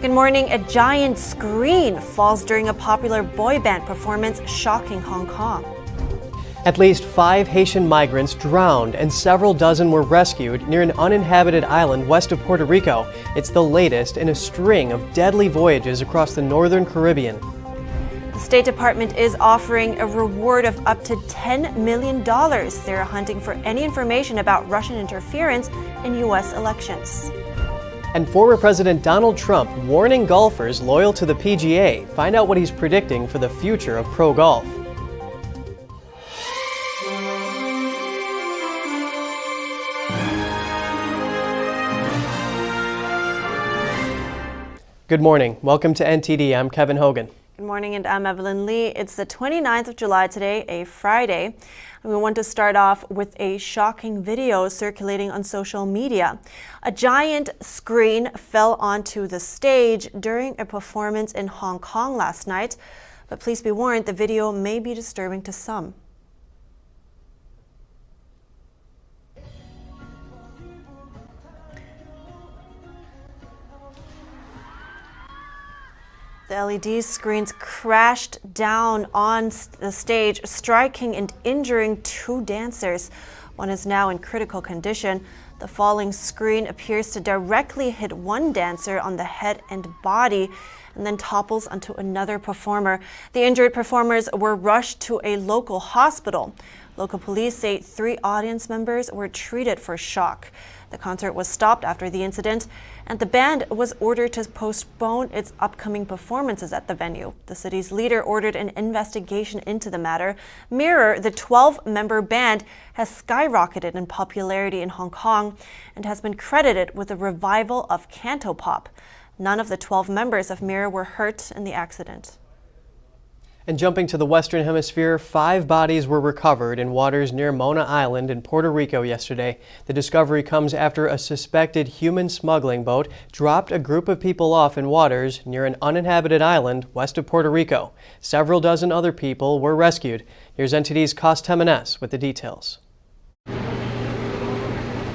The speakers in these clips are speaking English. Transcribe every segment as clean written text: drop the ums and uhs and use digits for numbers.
Good morning. A giant screen falls during a popular boy band performance, shocking Hong Kong. At least 5 Haitian migrants drowned and several dozen were rescued near an uninhabited island west of Puerto Rico. It's the latest in a string of deadly voyages across the northern Caribbean. The State Department is offering a reward of up to $10 million. They're hunting for any information about Russian interference in U.S. elections. And former President Donald Trump warning golfers loyal to the PGA. Find out what he's predicting for the future of pro golf. Good morning. Welcome to NTD. I'm Kevin Hogan. Good morning, and I'm Evelyn Lee. It's the 29th of July today, a Friday. And we want to start off with a shocking video circulating on social media. A giant screen fell onto the stage during a performance in Hong Kong last night. But please be warned, the video may be disturbing to some. The LED screens crashed down on the stage, striking and injuring 2 dancers. One is now in critical condition. The falling screen appears to directly hit one dancer on the head and body and then topples onto another performer. The injured performers were rushed to a local hospital. Local police say 3 audience members were treated for shock. The concert was stopped after the incident, and the band was ordered to postpone its upcoming performances at the venue. The city's leader ordered an investigation into the matter. Mirror, the 12-member band, has skyrocketed in popularity in Hong Kong and has been credited with the revival of cantopop. None of the 12 members of Mirror were hurt in the accident. And jumping to the Western Hemisphere, 5 bodies were recovered in waters near Mona Island in Puerto Rico yesterday. The discovery comes after a suspected human smuggling boat dropped a group of people off in waters near an uninhabited island west of Puerto Rico. Several dozen other people were rescued. Here's NTD's Jimenez with the details.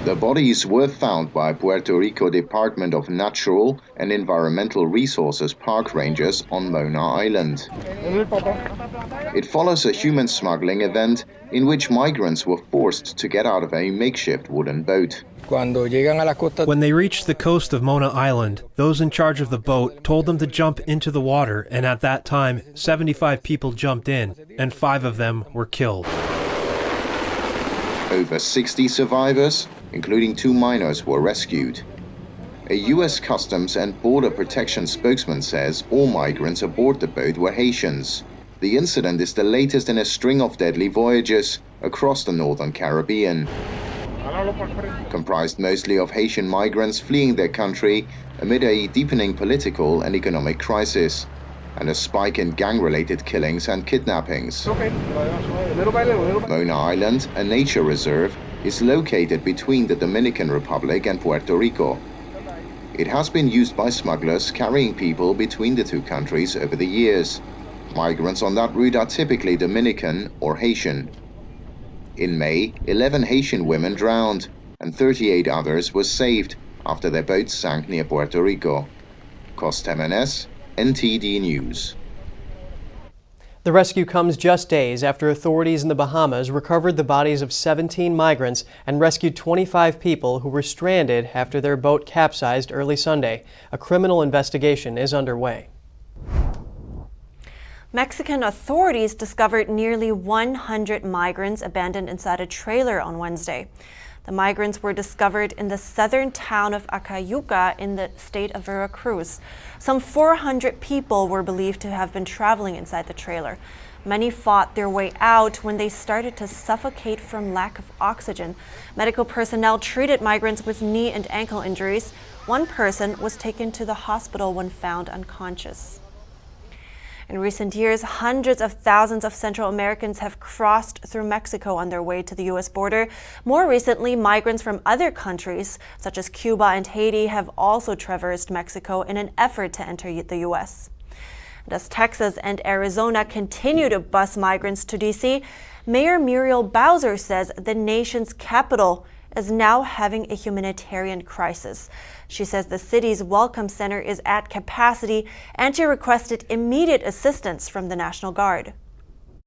The bodies were found by Puerto Rico Department of Natural and Environmental Resources park rangers on Mona Island. It follows a human smuggling event in which migrants were forced to get out of a makeshift wooden boat. When they reached the coast of Mona Island, those in charge of the boat told them to jump into the water, and at that time, 75 people jumped in, and 5 of them were killed. Over 60 survivors, including 2 minors, were rescued. A U.S. Customs and Border Protection spokesman says all migrants aboard the boat were Haitians. The incident is the latest in a string of deadly voyages across the northern Caribbean. Comprised mostly of Haitian migrants fleeing their country amid a deepening political and economic crisis, and a spike in gang-related killings and kidnappings. Mona Island, a nature reserve, is located between the Dominican Republic and Puerto Rico. It has been used by smugglers carrying people between the 2 countries over the years. Migrants on that route are typically Dominican or Haitian. In May, 11 Haitian women drowned, and 38 others were saved after their boats sank near Puerto Rico. Jimenez, NTD News. The rescue comes just days after authorities in the Bahamas recovered the bodies of 17 migrants and rescued 25 people who were stranded after their boat capsized early Sunday. A criminal investigation is underway. Mexican authorities discovered nearly 100 migrants abandoned inside a trailer on Wednesday. The migrants were discovered in the southern town of Acayuca in the state of Veracruz. Some 400 people were believed to have been traveling inside the trailer. Many fought their way out when they started to suffocate from lack of oxygen. Medical personnel treated migrants with knee and ankle injuries. One person was taken to the hospital when found unconscious. In recent years, hundreds of thousands of Central Americans have crossed through Mexico on their way to the U.S. border. More recently, migrants from other countries, such as Cuba and Haiti, have also traversed Mexico in an effort to enter the U.S. And as Texas and Arizona continue to bus migrants to D.C., Mayor Muriel Bowser says the nation's capital is now having a humanitarian crisis. She says the city's Welcome Center is at capacity, and she requested immediate assistance from the National Guard.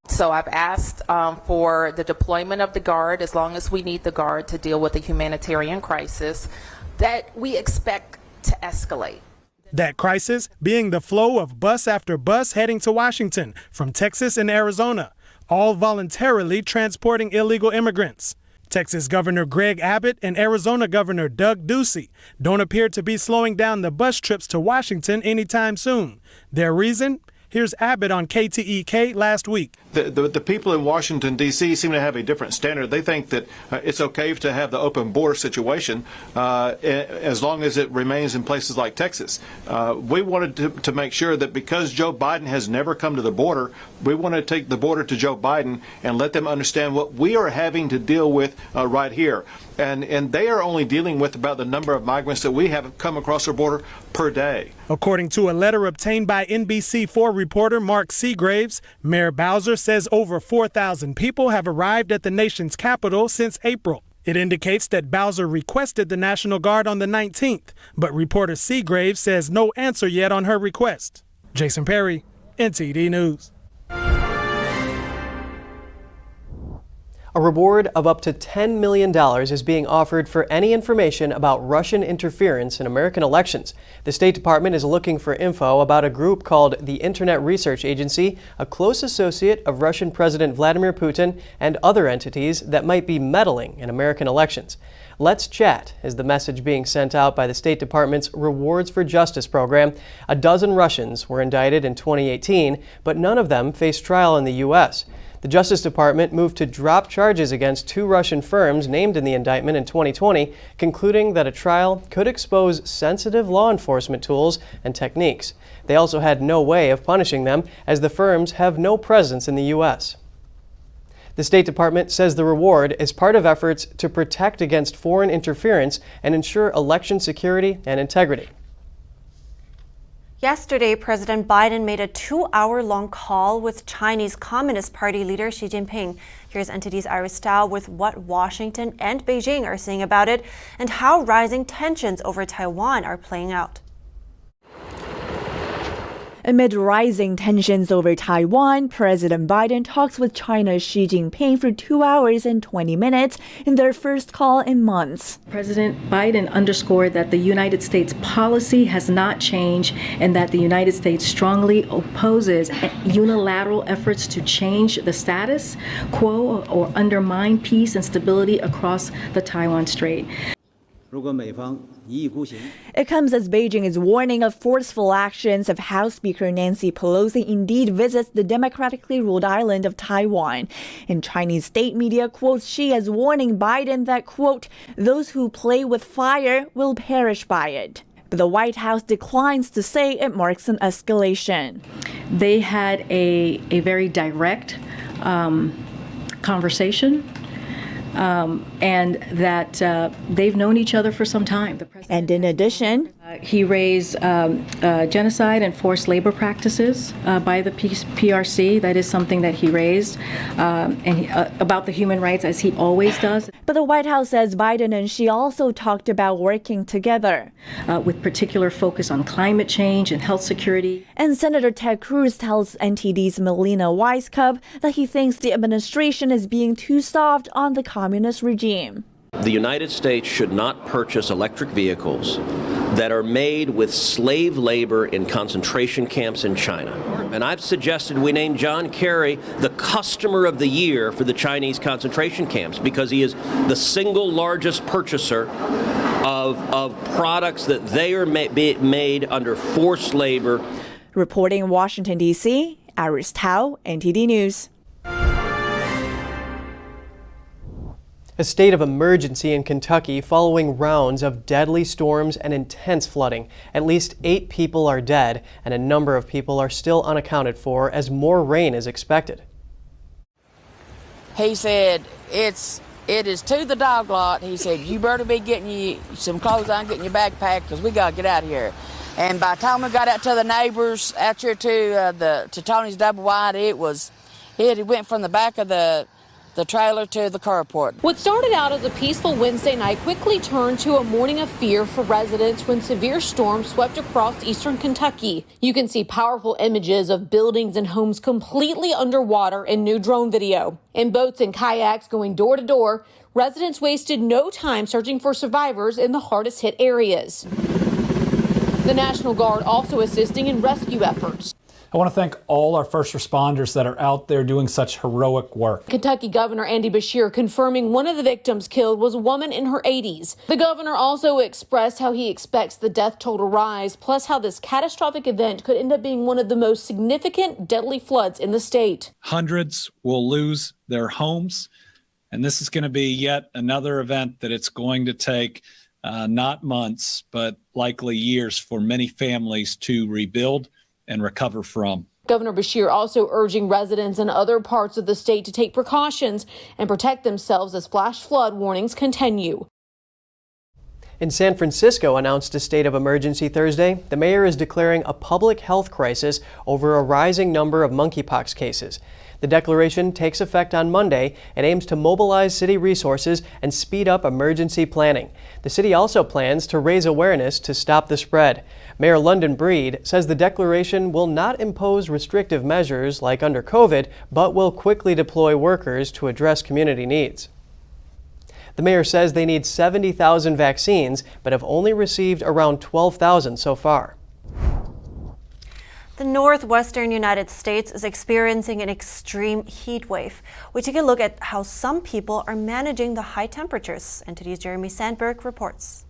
So I've asked for the deployment of the Guard, as long as we need the Guard to deal with the humanitarian crisis that we expect to escalate. That crisis being the flow of bus after bus heading to Washington from Texas and Arizona, all voluntarily transporting illegal immigrants. Texas Governor Greg Abbott and Arizona Governor Doug Ducey don't appear to be slowing down the bus trips to Washington anytime soon. Their reason? Here's Abbott on KTEK last week. The people in Washington, D.C. seem to have a different standard. They think that it's okay to have the open border situation as long as it remains in places like Texas. We wanted to make sure that because Joe Biden has never come to the border, we want to take the border to Joe Biden and let them understand what we are having to deal with right here. And they are only dealing with about the number of migrants that we have come across our border per day. According to a letter obtained by NBC4 reporter Mark Seagraves, Mayor Bowser says over 4,000 people have arrived at the nation's capital since April. It indicates that Bowser requested the National Guard on the 19th, but reporter Seagraves says no answer yet on her request. Jason Perry, NTD News. A reward of up to $10 million is being offered for any information about Russian interference in American elections. The State Department is looking for info about a group called the Internet Research Agency, a close associate of Russian President Vladimir Putin and other entities that might be meddling in American elections. Let's Chat is the message being sent out by the State Department's Rewards for Justice program. A dozen Russians were indicted in 2018, but none of them faced trial in the U.S. The Justice Department moved to drop charges against 2 Russian firms named in the indictment in 2020, concluding that a trial could expose sensitive law enforcement tools and techniques. They also had no way of punishing them, as the firms have no presence in the U.S. The State Department says the reward is part of efforts to protect against foreign interference and ensure election security and integrity. Yesterday, President Biden made a 2-hour-long call with Chinese Communist Party leader Xi Jinping. Here's NTD's Iris Tao with what Washington and Beijing are saying about it and how rising tensions over Taiwan are playing out. Amid rising tensions over Taiwan, President Biden talks with China's Xi Jinping for 2 hours and 20 minutes in their first call in months. President Biden underscored that the United States policy has not changed and that the United States strongly opposes unilateral efforts to change the status quo or undermine peace and stability across the Taiwan Strait. It comes as Beijing is warning of forceful actions if House Speaker Nancy Pelosi indeed visits the democratically ruled island of Taiwan. And Chinese state media quotes Xi as warning Biden that, quote, those who play with fire will perish by it. But the White House declines to say it marks an escalation. They had a very direct conversation. And that they've known each other for some time. And in addition, he raised genocide and forced labor practices by the PRC. That is something that he raised, about the human rights, as he always does. But the White House says Biden and Xi also talked about working together, with particular focus on climate change and health security. And Senator Ted Cruz tells NTD's Melina Weisskopf that he thinks the administration is being too soft on the communist regime. The United States should not purchase electric vehicles that are made with slave labor in concentration camps in China. And I've suggested we name John Kerry the customer of the year for the Chinese concentration camps because he is the single largest purchaser of products that they are made under forced labor. Reporting in Washington, D.C., Iris Tao, NTD News. A state of emergency in Kentucky following rounds of deadly storms and intense flooding. At least 8 people are dead, and a number of people are still unaccounted for as more rain is expected. He said, it is to the dog lot. He said, you better be getting you some clothes on, getting your backpack, because we got to get out of here. And by the time we got out to the neighbors, out here to Tony's Double Wide, it went from the back of the the trailer to the carport. What started out as a peaceful Wednesday night quickly turned to a morning of fear for residents when severe storms swept across eastern Kentucky. You can see powerful images of buildings and homes completely underwater in new drone video. In boats and kayaks going door to door, residents wasted no time searching for survivors in the hardest hit areas. The National Guard also assisting in rescue efforts. I want to thank all our first responders that are out there doing such heroic work. Kentucky Governor Andy Beshear confirming one of the victims killed was a woman in her 80s. The governor also expressed how he expects the death toll to rise, plus how this catastrophic event could end up being one of the most significant deadly floods in the state. Hundreds will lose their homes, and this is going to be yet another event that it's going to take not months, but likely years for many families to rebuild and recover from. Governor Beshear also urging residents in other parts of the state to take precautions and protect themselves as flash flood warnings continue. And San Francisco announced a state of emergency Thursday. The mayor is declaring a public health crisis over a rising number of monkeypox cases. The declaration takes effect on Monday and aims to mobilize city resources and speed up emergency planning. The city also plans to raise awareness to stop the spread. Mayor London Breed says the declaration will not impose restrictive measures like under COVID, but will quickly deploy workers to address community needs. The mayor says they need 70,000 vaccines, but have only received around 12,000 so far. The northwestern United States is experiencing an extreme heat wave. We take a look at how some people are managing the high temperatures. NTD's Jeremy Sandberg reports.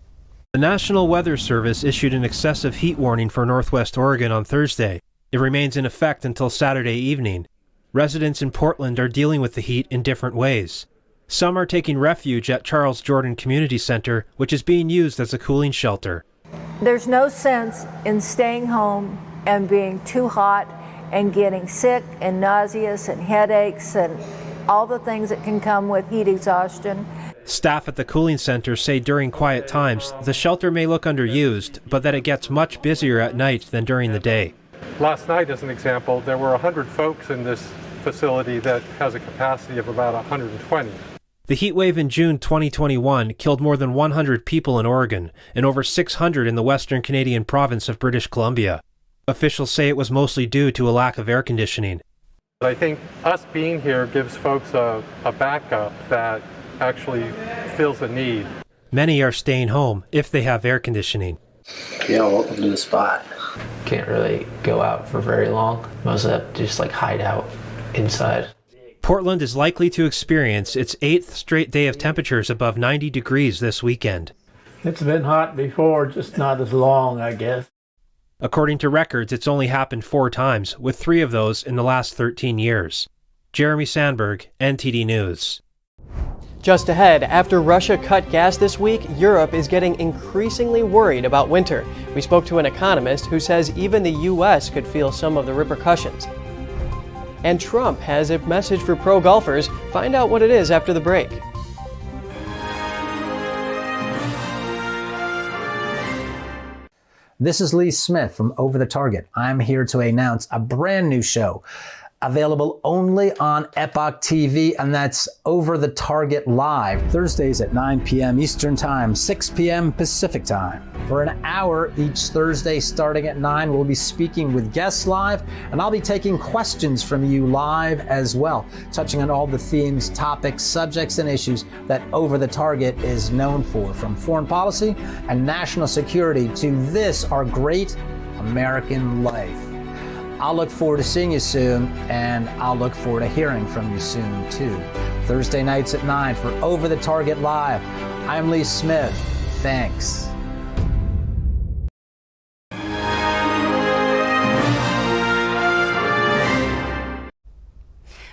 The National Weather Service issued an excessive heat warning for Northwest Oregon on Thursday. It remains in effect until Saturday evening. Residents in Portland are dealing with the heat in different ways. Some are taking refuge at Charles Jordan Community Center, which is being used as a cooling shelter. There's no sense in staying home and being too hot and getting sick and nauseous and headaches and all the things that can come with heat exhaustion. Staff at the cooling center say during quiet times, the shelter may look underused, but that it gets much busier at night than during the day. Last night, as an example, there were 100 folks in this facility that has a capacity of about 120. The heat wave in June 2021 killed more than 100 people in Oregon and over 600 in the western Canadian province of British Columbia. Officials say it was mostly due to a lack of air conditioning. I think us being here gives folks a backup that actually fills a need. Many are staying home if they have air conditioning. Yeah, welcome to the spot. Can't really go out for very long. Most of that just hide out inside. Portland is likely to experience its 8th straight day of temperatures above 90 degrees this weekend. It's been hot before, just not as long, I guess. According to records, it's only happened 4 times, with 3 of those in the last 13 years. Jeremy Sandberg, NTD News. Just ahead, after Russia cut gas this week, Europe is getting increasingly worried about winter. We spoke to an economist who says even the U.S. could feel some of the repercussions. And Trump has a message for pro-golfers. Find out what it is after the break. This is Lee Smith from Over the Target. I'm here to announce a brand new show available only on Epoch TV, and that's Over the Target Live, Thursdays at 9 p.m. Eastern Time, 6 p.m. Pacific Time. For an hour each Thursday starting at 9, we'll be speaking with guests live, and I'll be taking questions from you live as well, touching on all the themes, topics, subjects, and issues that Over the Target is known for, from foreign policy and national security to this, our great American life. I'll look forward to seeing you soon, and I'll look forward to hearing from you soon, too. Thursday nights at 9 for Over the Target Live. I'm Lee Smith. Thanks.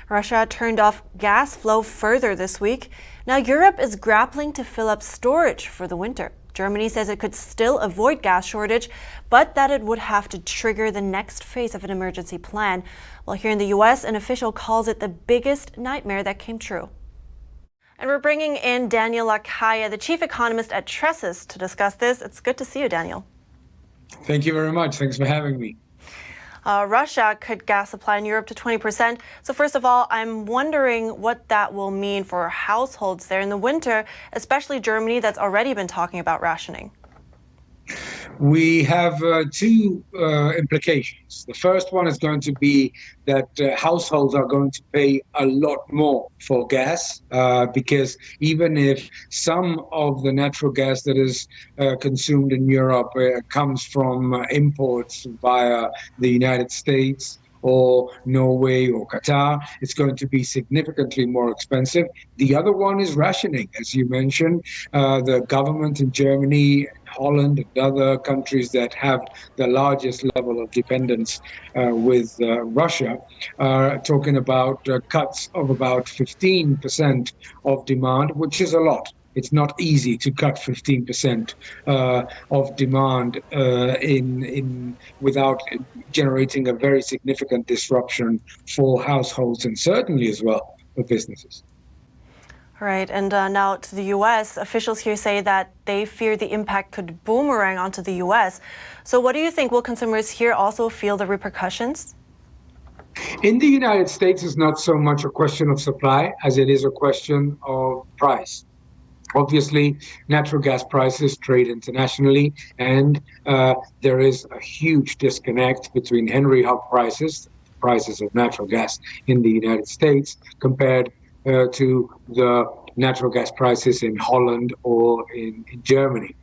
Russia turned off gas flow further this week. Now Europe is grappling to fill up storage for the winter. Germany says it could still avoid gas shortage, but that it would have to trigger the next phase of an emergency plan. While here in the U.S., an official calls it the biggest nightmare that came true. And we're bringing in Daniel Lakaya, the chief economist at Tressis, to discuss this. It's good to see you, Daniel. Thank you very much. Thanks for having me. Russia cut gas supply in Europe to 20%. So first of all, I'm wondering what that will mean for households there in the winter, especially Germany that's already been talking about rationing. We have two implications. The first one is going to be that households are going to pay a lot more for gas because even if some of the natural gas that is consumed in Europe comes from imports via the United States or Norway or Qatar, it's going to be significantly more expensive. The other one is rationing, as you mentioned. The government in Germany, Holland, and other countries that have the largest level of dependence with Russia are talking about cuts of about 15% of demand, which is a lot. It's not easy to cut 15% of demand without generating a very significant disruption for households and certainly as well for businesses. All right, and now to the U.S. Officials here say that they fear the impact could boomerang onto the U.S. So what do you think? Will consumers here also feel the repercussions? In the United States, it's not so much a question of supply as it is a question of price. Obviously, natural gas prices trade internationally, and there is a huge disconnect between Henry Hub prices of natural gas in the United States, compared to the natural gas prices in Holland or in Germany.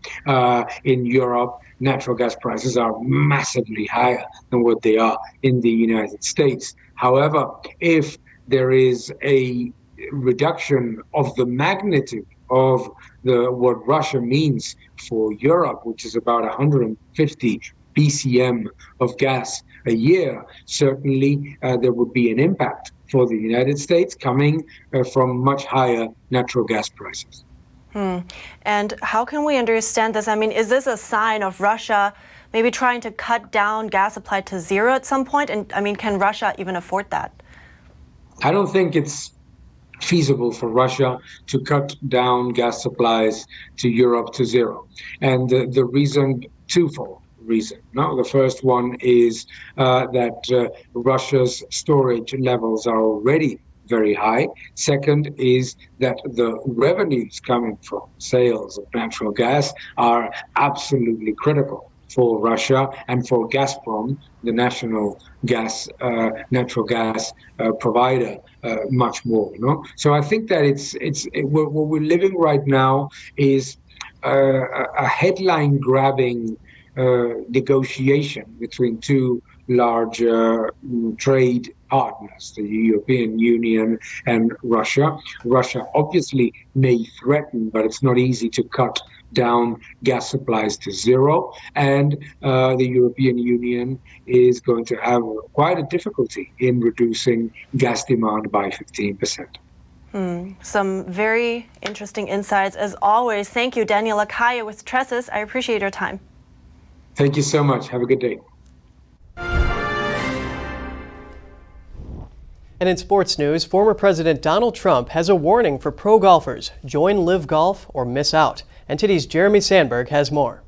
In Europe, natural gas prices are massively higher than what they are in the United States. However, if there is a reduction of the magnitude of what Russia means for Europe, which is about 150 BCM of gas a year, certainly there would be an impact for the United States coming from much higher natural gas prices. And how can we understand this? I mean, is this a sign of Russia maybe trying to cut down gas supply to zero at some point? And I mean, can Russia even afford that? I don't think it's feasible for Russia to cut down gas supplies to Europe to zero. And the reason, twofold reason. No, the first one is that Russia's storage levels are already very high. Second is that the revenues coming from sales of natural gas are absolutely critical for Russia and for Gazprom, the national gas, natural gas provider, much more. No? So I think that what we're living right now is a headline-grabbing negotiation between two large trade partners, the European Union and Russia. Russia obviously may threaten, but it's not easy to cut down gas supplies to zero. And the European Union is going to have quite a difficulty in reducing gas demand by 15%. Some very interesting insights as always. Thank you, Daniel Akaya with Tressis. I appreciate your time. Thank you so much. Have a good day. And in sports news, former President Donald Trump has a warning for pro golfers. Join Live Golf or miss out. NTD's Jeremy Sandberg has more.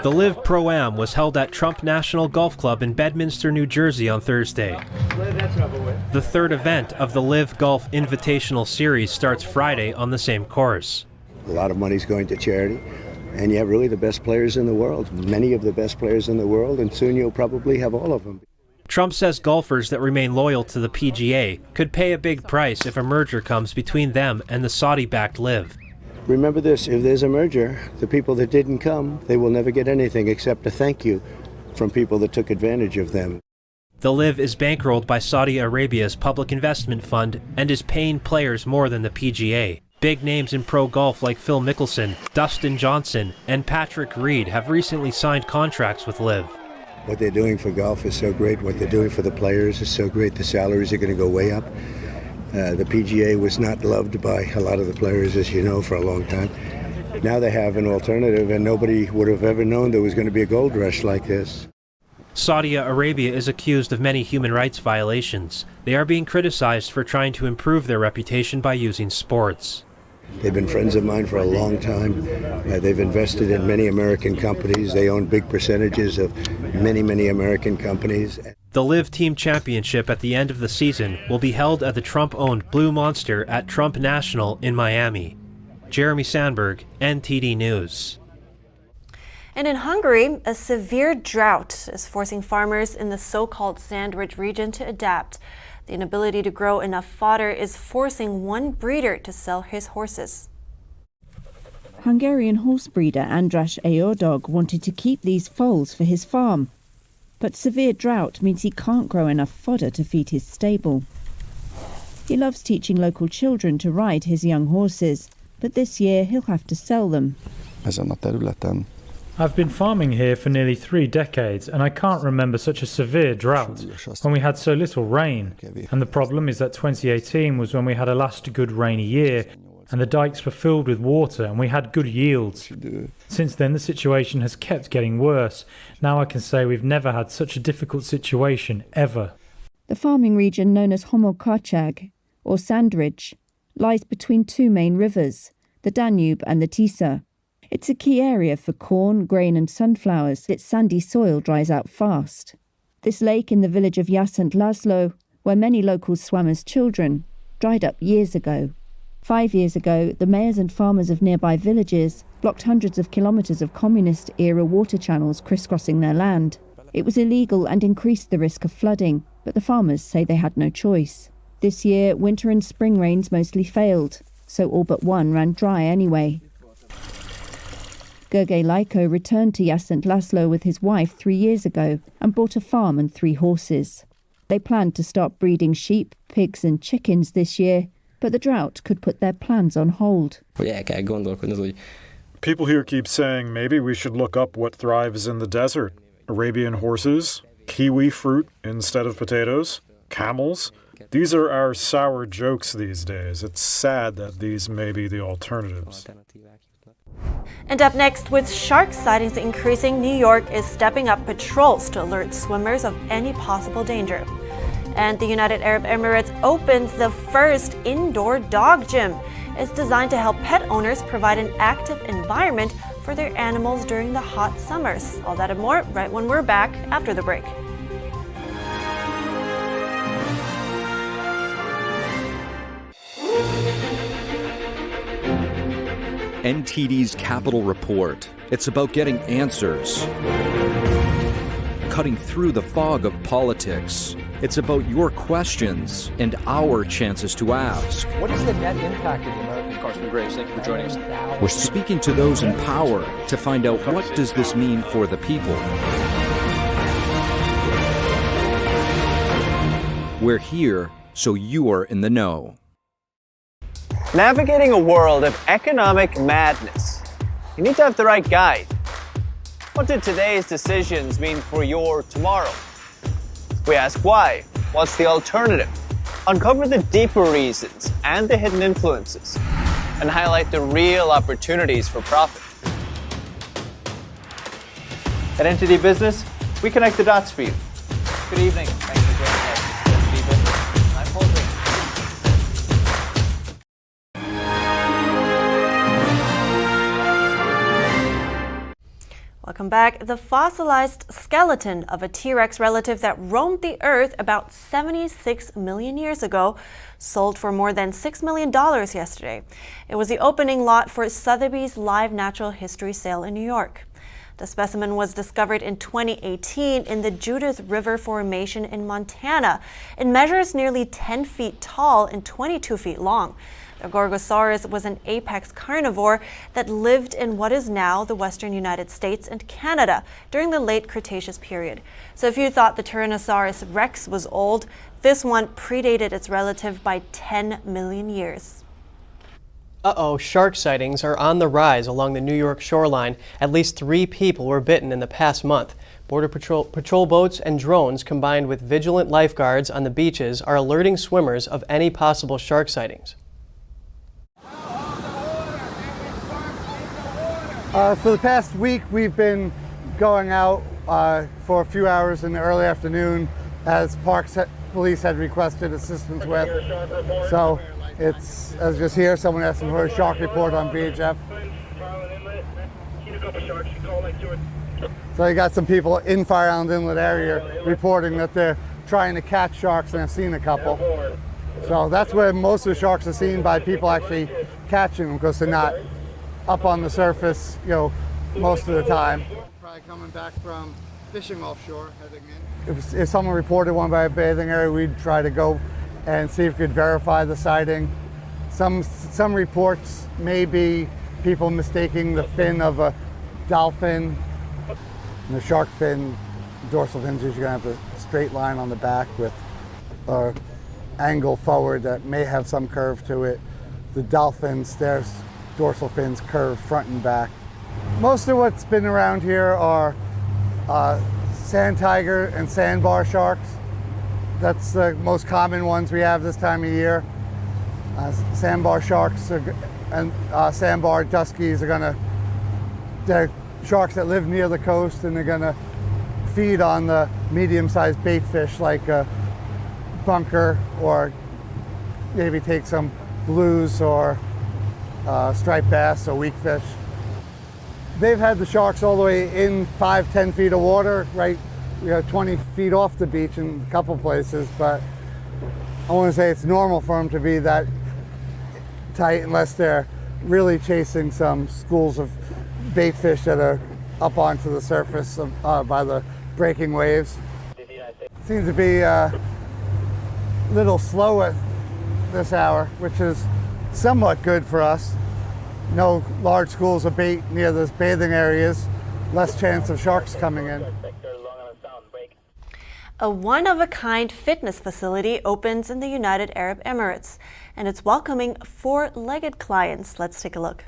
The Live Pro-Am was held at Trump National Golf Club in Bedminster, New Jersey on Thursday. The third event of the Live Golf Invitational Series starts Friday on the same course. A lot of money's going to charity, and you have really the best players in the world, many of the best players in the world, and soon you'll probably have all of them. Trump says golfers that remain loyal to the PGA could pay a big price if a merger comes between them and the Saudi-backed Live. Remember this, if there's a merger, the people that didn't come, they will never get anything except a thank you from people that took advantage of them. The Live is bankrolled by Saudi Arabia's public investment fund and is paying players more than the PGA. Big names in pro golf like Phil Mickelson, Dustin Johnson, and Patrick Reed have recently signed contracts with Live. What they're doing for golf is so great. What they're doing for the players is so great. The salaries are going to go way up. The PGA was not loved by a lot of the players, as you know, for a long time. Now they have an alternative, and nobody would have ever known there was going to be a gold rush like this. Saudi Arabia is accused of many human rights violations. They are being criticized for trying to improve their reputation by using sports. They've been friends of mine for a long time. They've invested in many American companies. They own big percentages of many, many American companies. The Live Team Championship at the end of the season will be held at the Trump-owned Blue Monster at Trump National in Miami. Jeremy Sandberg, NTD News. And in Hungary, a severe drought is forcing farmers in the so-called Sandwich region to adapt. The inability to grow enough fodder is forcing one breeder to sell his horses. Hungarian horse breeder András Eördög wanted to keep these foals for his farm. But severe drought means he can't grow enough fodder to feed his stable. He loves teaching local children to ride his young horses, but this year he'll have to sell them. I've been farming here for nearly 3 decades, and I can't remember such a severe drought when we had so little rain. And the problem is that 2018 was when we had a last good rainy year, and the dikes were filled with water and we had good yields. Since then the situation has kept getting worse. Now I can say we've never had such a difficult situation ever. The farming region known as Homokachag, or Sandridge, lies between 2 main rivers, the Danube and the Tisza. It's a key area for corn, grain and sunflowers. Its sandy soil dries out fast. This lake in the village of Jasent Laszlo, where many locals swam as children, dried up years ago. 5 years ago, the mayors and farmers of nearby villages blocked hundreds of kilometres of communist-era water channels crisscrossing their land. It was illegal and increased the risk of flooding, but the farmers say they had no choice. This year, winter and spring rains mostly failed, so all but one ran dry anyway. Gorgosaurus returned to Jasent Laszlo with his wife 3 years ago and bought a farm and 3 horses. They planned to start breeding sheep, pigs and chickens this year, but the drought could put their plans on hold. People here keep saying maybe we should look up what thrives in the desert. Arabian horses, kiwi fruit instead of potatoes, camels. These are our sour jokes these days. It's sad that these may be the alternatives. And up next, with shark sightings increasing, New York is stepping up patrols to alert swimmers of any possible danger. And the United Arab Emirates opens the first indoor dog gym. It's designed to help pet owners provide an active environment for their animals during the hot summers. All that and more right when we're back after the break. NTD's Capital Report. It's about getting answers, cutting through the fog of politics. It's about your questions and our chances to ask. What is the net impact of the American Congressman Graves? Thank you for joining us. We're speaking to those in power to find out what does this mean for the people. We're here so you're in the know. Navigating a world of economic madness, you need to have the right guide. What do today's decisions mean for your tomorrow? We ask why. What's the alternative? Uncover the deeper reasons and the hidden influences, and highlight the real opportunities for profit. At NTD Business, we connect the dots for you. Good evening. Thanks for joining us. NTD Business. I'm Paul Green. Welcome back. The fossilized skeleton of a T-Rex relative that roamed the Earth about 76 million years ago sold for more than $6 million yesterday. It was the opening lot for Sotheby's Live Natural History sale in New York. The specimen was discovered in 2018 in the Judith River Formation in Montana. It measures nearly 10 feet tall and 22 feet long. The Gorgosaurus was an apex carnivore that lived in what is now the western United States and Canada during the late Cretaceous period. So if you thought the Tyrannosaurus rex was old, this one predated its relative by 10 million years. Shark sightings are on the rise along the New York shoreline. At least 3 people were bitten in the past month. Border patrol boats and drones combined with vigilant lifeguards on the beaches are alerting swimmers of any possible shark sightings. For the past week, we've been going out for a few hours in the early afternoon as Parks Police had requested assistance with. So It's, as just here, someone asking for a shark report on VHF. So you got some people in Fire Island Inlet area reporting that they're trying to catch sharks and have seen a couple. So that's where most of the sharks are seen, by people actually catching them, because they're not up on the surface, you know, most of the time. Probably coming back from fishing offshore, heading in. If someone reported one by a bathing area, we'd try to go and see if we could verify the sighting. Some reports may be people mistaking the fin of a dolphin. And the shark fin, dorsal fins, usually gonna have a straight line on the back with an angle forward that may have some curve to it. The dolphins, their dorsal fins curve front and back. Most of what's been around here are sand tiger and sandbar sharks. That's the most common ones we have this time of year. Sandbar sharks and sandbar duskies are they're sharks that live near the coast, and they're gonna feed on the medium-sized bait fish like a bunker, or maybe take some blues or striped bass or weak fish. They've had the sharks all the way in 5-10 feet of water, right? 20 feet off the beach in a couple places, but I want to say it's normal for them to be that tight unless they're really chasing some schools of bait fish that are up onto the surface by the breaking waves. Seems to be a little slow at this hour, which is somewhat good for us. No large schools of bait near the bathing areas, less chance of sharks coming in. A one-of-a-kind fitness facility opens in the United Arab Emirates, and it's welcoming four-legged clients. Let's take a look.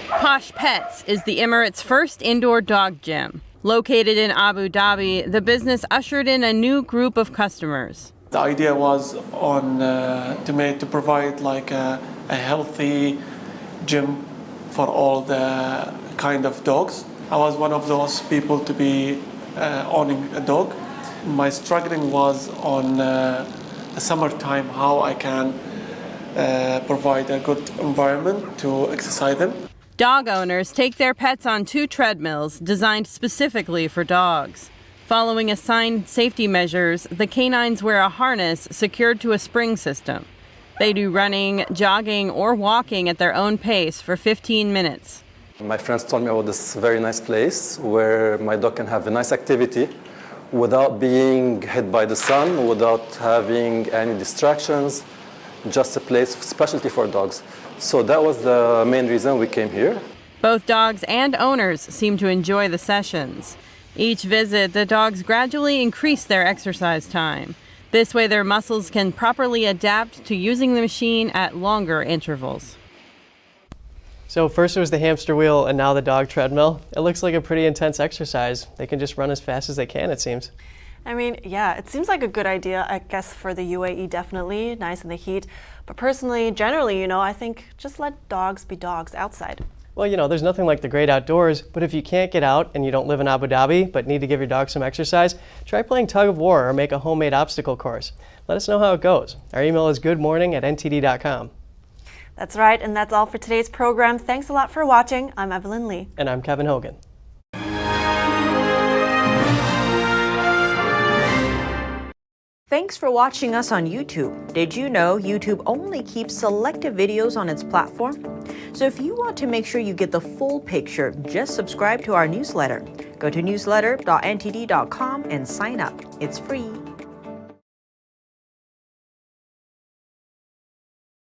Posh Pets is the Emirates' first indoor dog gym. Located in Abu Dhabi, the business ushered in a new group of customers. The idea was to provide like a healthy gym for all the kind of dogs. I was one of those people to be owning a dog. My struggling was on the summertime, how I can provide a good environment to exercise them. Dog owners take their pets on 2 treadmills designed specifically for dogs. Following assigned safety measures, the canines wear a harness secured to a spring system. They do running, jogging, or walking at their own pace for 15 minutes. My friends told me about this very nice place where my dog can have a nice activity without being hit by the sun, without having any distractions, just a place specialty for dogs. So that was the main reason we came here. Both dogs and owners seem to enjoy the sessions. Each visit, the dogs gradually increase their exercise time. This way their muscles can properly adapt to using the machine at longer intervals. So first it was the hamster wheel and now the dog treadmill. It looks like a pretty intense exercise. They can just run as fast as they can, it seems. I mean, yeah, it seems like a good idea, I guess, for the UAE, definitely, nice in the heat. But personally, generally, I think just let dogs be dogs outside. Well, there's nothing like the great outdoors, but if you can't get out and you don't live in Abu Dhabi but need to give your dog some exercise, try playing tug of war or make a homemade obstacle course. Let us know how it goes. Our email is goodmorning@ntd.com. That's right, and that's all for today's program. Thanks a lot for watching. I'm Evelyn Lee. And I'm Kevin Hogan. Thanks for watching us on YouTube. Did you know YouTube only keeps selective videos on its platform? So if you want to make sure you get the full picture, just subscribe to our newsletter. Go to newsletter.ntd.com and sign up. It's free.